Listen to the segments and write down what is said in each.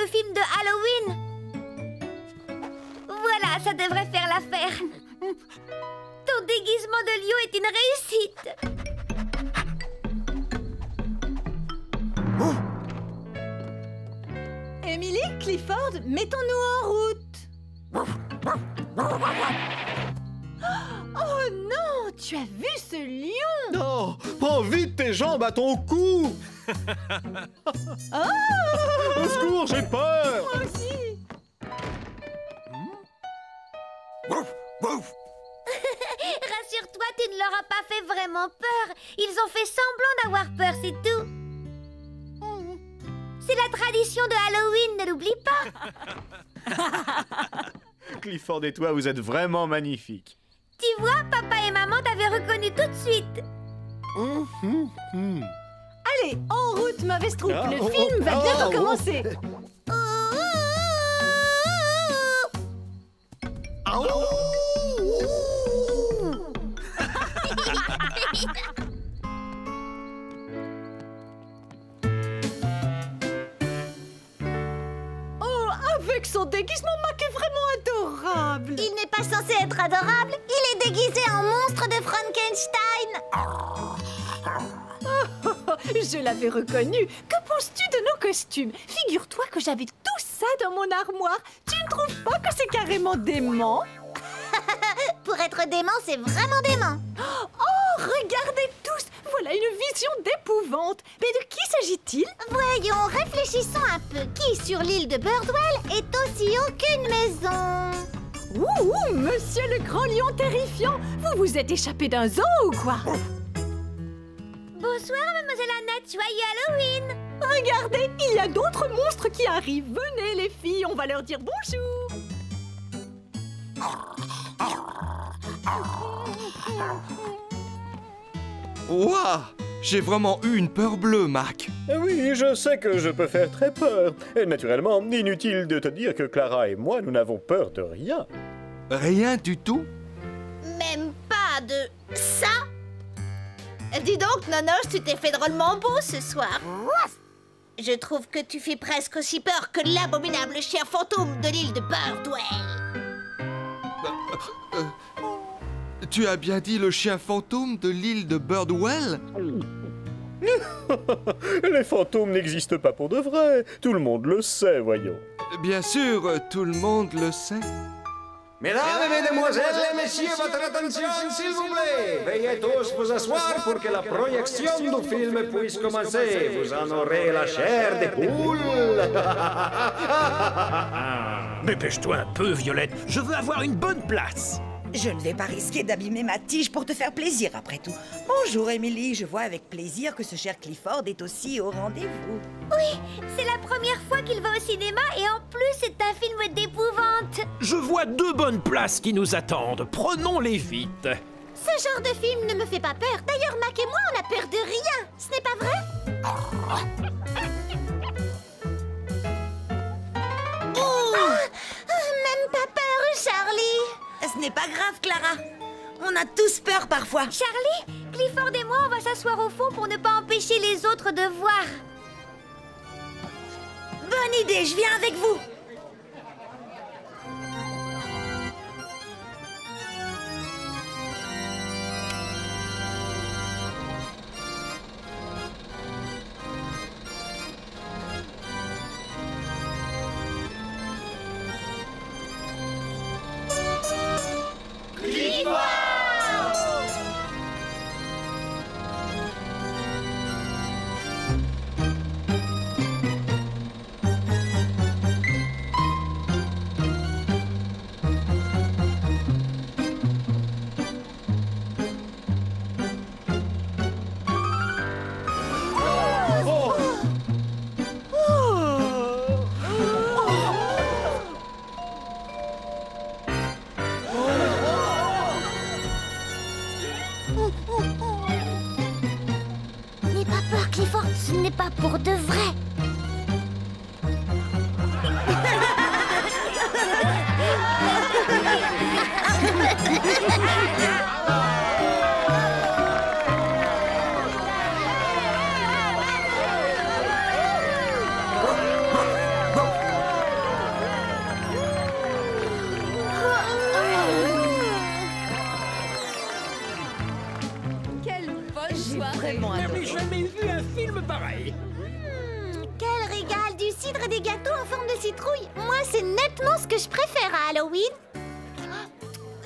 le film de Halloween. Voilà, ça devrait faire l'affaire. Ton déguisement de lion est une réussite. Emily, Clifford, mettons-nous en route. Oh non, tu as vu ce lion? Non, prends vite tes jambes à ton cou. Oh! Au secours, j'ai peur. Moi aussi. Rassure-toi, tu ne leur as pas fait vraiment peur. Ils ont fait semblant d'avoir peur, c'est tout. C'est la tradition de Halloween, ne l'oublie pas. Clifford et toi, vous êtes vraiment magnifiques. Tu vois, papa et maman t'avaient reconnu tout de suite. Allez, en route, mauvaise troupe. Ah, Le oh, film oh, va ah, bientôt oh. commencer. Oh, avec son déguisement, Mac est vraiment adorable. Il n'est pas censé être adorable. Il est déguisé en monstre de Frankenstein. Je l'avais reconnu. Que penses-tu de nos costumes? Figure-toi que j'avais tout ça dans mon armoire. Tu ne trouves pas que c'est carrément dément? Pour être dément, c'est vraiment dément. Oh, regardez tous! Voilà une vision d'épouvante. Mais de qui s'agit-il? Voyons, réfléchissons un peu. Qui sur l'île de Birdwell est aussi aucune maison? Ouh, monsieur le grand lion terrifiant! Vous vous êtes échappé d'un zoo ou quoi? Bonsoir, mademoiselle Annette. Joyeux Halloween. Regardez, il y a d'autres monstres qui arrivent. Venez les filles, on va leur dire bonjour. Ouah! J'ai vraiment eu une peur bleue, Mac. Oui, je sais que je peux faire très peur. Et naturellement, inutile de te dire que Clara et moi, nous n'avons peur de rien. Rien du tout? Même pas de ça. Dis donc, Nonoche, tu t'es fait drôlement beau ce soir. Je trouve que tu fais presque aussi peur que l'abominable chien fantôme de l'île de Birdwell. Tu as bien dit le chien fantôme de l'île de Birdwell? Les fantômes n'existent pas pour de vrai. Tout le monde le sait, voyons. Bien sûr, tout le monde le sait. Mesdames et mesdemoiselles et messieurs, votre attention, s'il vous plaît. Veuillez tous vous asseoir pour que la projection du film puisse commencer. Vous en aurez la chair des poules. Dépêche-toi un peu, Violette. Je veux avoir une bonne place. Je ne vais pas risquer d'abîmer ma tige pour te faire plaisir, après tout. Bonjour, Émilie. Je vois avec plaisir que ce cher Clifford est aussi au rendez-vous. Oui, c'est la première fois qu'il va au cinéma et en plus, c'est un film d'épouvante. Je vois 2 bonnes places qui nous attendent. Prenons-les vite. Ce genre de film ne me fait pas peur. D'ailleurs, Mac et moi, on a peur de rien. Ce n'est pas vrai? Même pas peur, Charlie. Ce n'est pas grave, Clara. On a tous peur parfois. Charlie, Clifford et moi, on va s'asseoir au fond pour ne pas empêcher les autres de voir. Bonne idée, je viens avec vous. N'aie pas peur, Clifford, ce n'est pas pour de vrai. grenouilles. Moi, c'est nettement ce que je préfère à Halloween.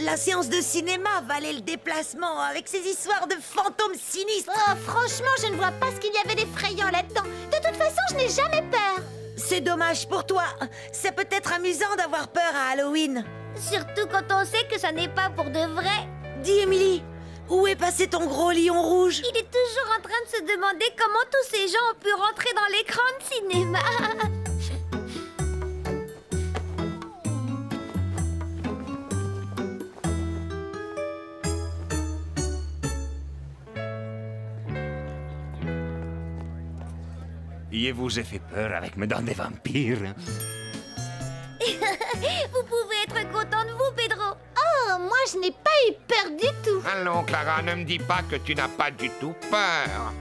La séance de cinéma valait le déplacement avec ces histoires de fantômes sinistres. Oh, franchement, je ne vois pas ce qu'il y avait d'effrayant là-dedans. De toute façon, je n'ai jamais peur. C'est dommage pour toi. C'est peut-être amusant d'avoir peur à Halloween. Surtout quand on sait que ça n'est pas pour de vrai. Dis, Émilie, où est passé ton gros lion rouge? Il est toujours en train de se demander comment tous ces gens ont pu rentrer dans l'écran de cinéma. Il vous a fait peur avec mes dents des vampires. Vous pouvez être content de vous, Pedro. Oh, moi, je n'ai pas eu peur du tout. Allons, Clara, ne me dis pas que tu n'as pas du tout peur.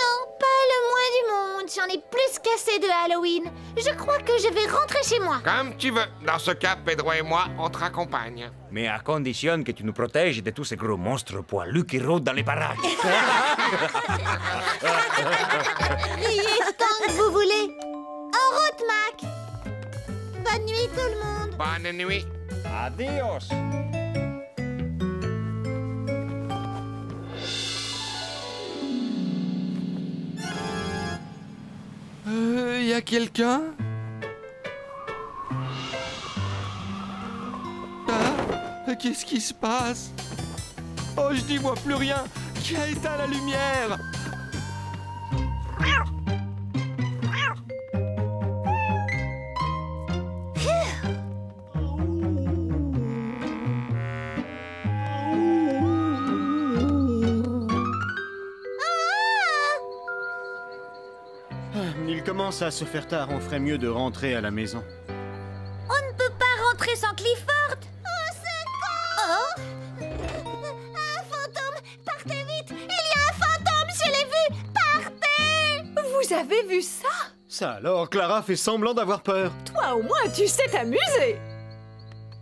Non, pas le moins du monde. J'en ai plus qu'assez de Halloween. Je crois que je vais rentrer chez moi. Comme tu veux. Dans ce cas, Pedro et moi, on te raccompagne. Mais à condition que tu nous protèges de tous ces gros monstres poilus qui rôdent dans les parages. Riez tant que vous voulez. En route, Mac. Bonne nuit, tout le monde. Bonne nuit. Adios. Y a quelqu'un? Ah, qu'est-ce qui se passe? Oh, je n'y vois plus rien. Qui a éteint la lumière? Il commence à se faire tard, on ferait mieux de rentrer à la maison. On ne peut pas rentrer sans Clifford. Oh, c'est con. Un fantôme. Partez vite. Il y a un fantôme, je l'ai vu. Partez. Vous avez vu ça? Ça alors, Clara fait semblant d'avoir peur. Toi, au moins, tu sais t'amuser.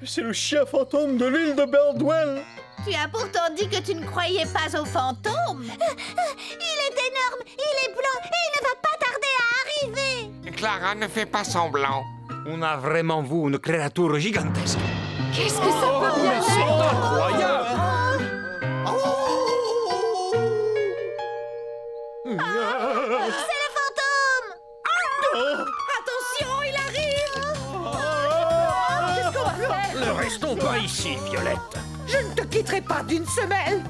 C'est le chien fantôme de l'île de Birdwell. Tu as pourtant dit que tu ne croyais pas aux fantômes. Il est énorme, il est blanc et il ne va pas tarder à arriver. Clara, ne fais pas semblant. On a vraiment vu une créature gigantesque. Qu'est-ce que ça peut bien C'est être? incroyable! C'est le fantôme. Attention, il arrive! Qu'est-ce qu'on va faire? Ne restons pas ici, Violette. Je ne te quitterai pas d'une semelle!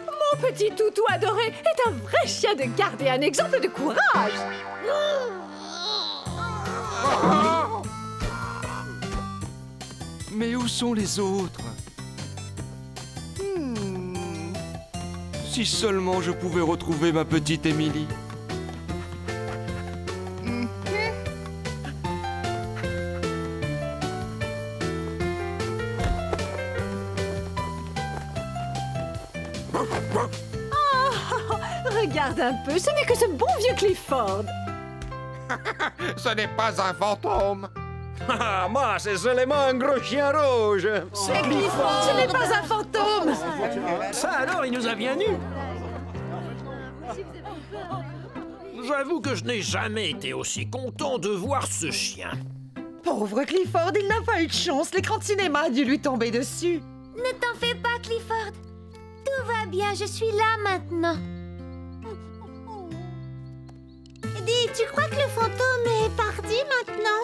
Mon petit toutou adoré est un vrai chien de garde et un exemple de courage. Mais où sont les autres? Si seulement je pouvais retrouver ma petite Émilie. Regarde un peu, ce n'est que ce bon vieux Clifford. Ce n'est pas un fantôme. Ah, moi, c'est seulement un gros chien rouge. C'est Clifford, ce n'est pas un fantôme. Ça alors, il nous a bien nus. J'avoue que je n'ai jamais été aussi content de voir ce chien. Pauvre Clifford, il n'a pas eu de chance. L'écran de cinéma a dû lui tomber dessus. Ne t'en fais pas, Clifford. Tout va bien, je suis là maintenant. Dis, tu crois que le fantôme est parti maintenant?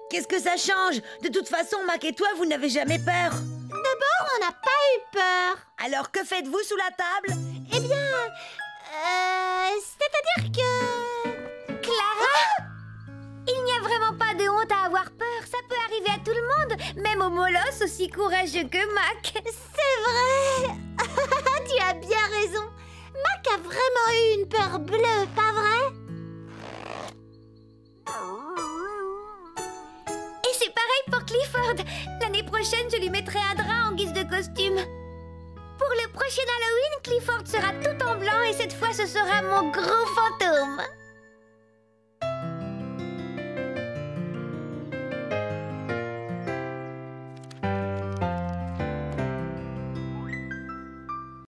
Qu'est-ce que ça change? De toute façon, Mac et toi, vous n'avez jamais peur. D'abord, on n'a pas eu peur. Alors, que faites-vous sous la table? Eh bien, c'est-à-dire que... Clara, il n'y a vraiment pas de honte à avoir peur. Ça peut arriver à tout le monde, même au molosse aussi courageux que Mac. C'est vrai. Tu as bien raison. Mac a vraiment eu une peur bleue, pas vrai? Et c'est pareil pour Clifford. L'année prochaine, je lui mettrai un drap en guise de costume. Pour le prochaine Halloween, Clifford sera tout en blanc et cette fois ce sera mon gros fantôme.